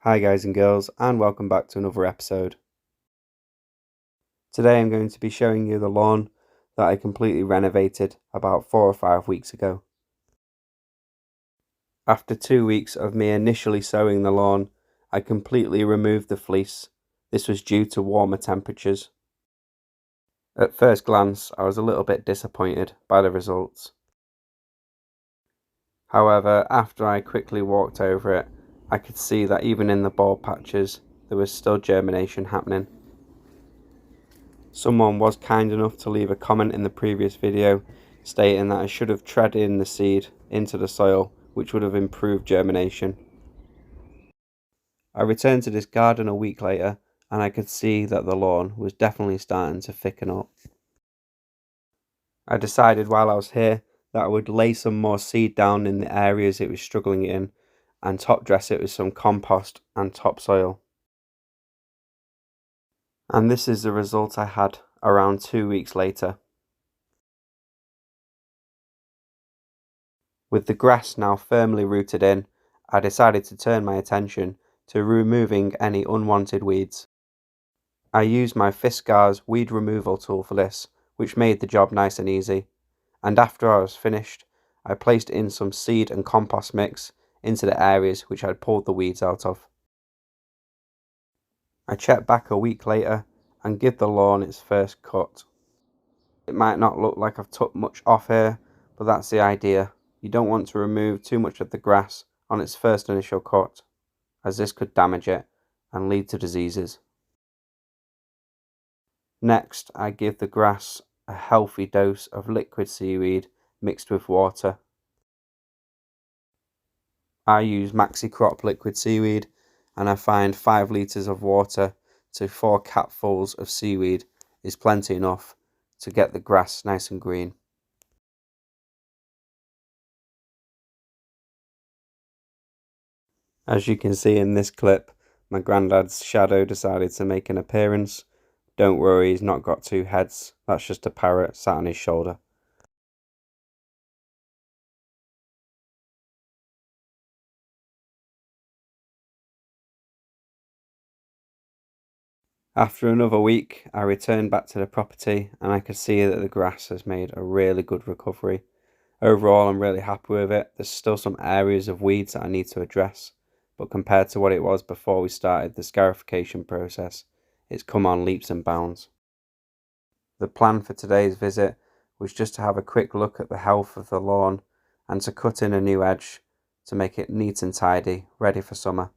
Hi guys and girls, and welcome back to another episode. Today I'm going to be showing you the lawn that I completely renovated about 4 or 5 weeks ago. After 2 weeks of me initially sowing the lawn, I completely removed the fleece. This was due to warmer temperatures. At first glance, I was a little bit disappointed by the results. However, after I quickly walked over it, I could see that even in the bald patches, there was still germination happening. Someone was kind enough to leave a comment in the previous video stating that I should have treaded in the seed into the soil, which would have improved germination. I returned to this garden a week later and I could see that the lawn was definitely starting to thicken up. I decided while I was here that I would lay some more seed down in the areas it was struggling in and top dress it with some compost and topsoil. And this is the result I had around 2 weeks later. With the grass now firmly rooted in, I decided to turn my attention to removing any unwanted weeds. I used my Fiskars weed removal tool for this, which made the job nice and easy, and after I was finished, I placed in some seed and compost mix into the areas which I'd pulled the weeds out of. I checked back a week later and give the lawn its first cut. It might not look like I've took much off here, but that's the idea. You don't want to remove too much of the grass on its first initial cut, as this could damage it and lead to diseases. Next, I give the grass a healthy dose of liquid seaweed mixed with water. I use Maxi Crop liquid seaweed, and I find 5 litres of water to 4 capfuls of seaweed is plenty enough to get the grass nice and green. As you can see in this clip, my granddad's shadow decided to make an appearance. Don't worry, he's not got 2 heads, that's just a parrot sat on his shoulder. After another week, I returned back to the property and I could see that the grass has made a really good recovery. Overall, I'm really happy with it. There's still some areas of weeds that I need to address, but compared to what it was before we started the scarification process, it's come on leaps and bounds. The plan for today's visit was just to have a quick look at the health of the lawn and to cut in a new edge to make it neat and tidy, ready for summer.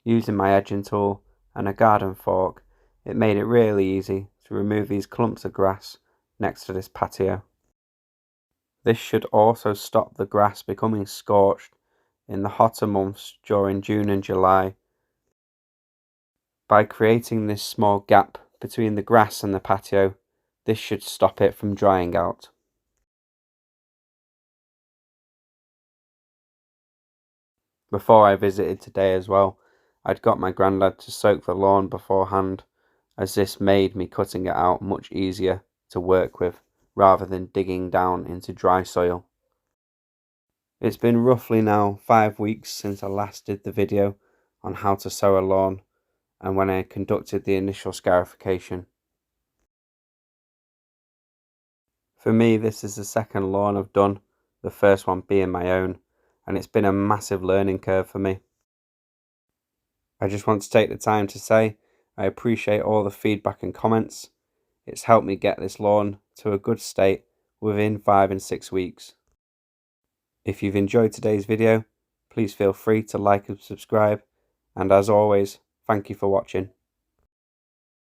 Using my edging tool and a garden fork, it made it really easy to remove these clumps of grass next to this patio. This should also stop the grass becoming scorched in the hotter months during June and July. By creating this small gap between the grass and the patio, this should stop it from drying out. Before I visited today as well, I'd got my granddad to soak the lawn beforehand, as this made me cutting it out much easier to work with rather than digging down into dry soil. It's been roughly now 5 weeks since I last did the video on how to sow a lawn and when I conducted the initial scarification. For me, this is the second lawn I've done, the first one being my own, and it's been a massive learning curve for me. I just want to take the time to say I appreciate all the feedback and comments. It's helped me get this lawn to a good state within 5 and 6 weeks. If you've enjoyed today's video, please feel free to like and subscribe, and as always, thank you for watching.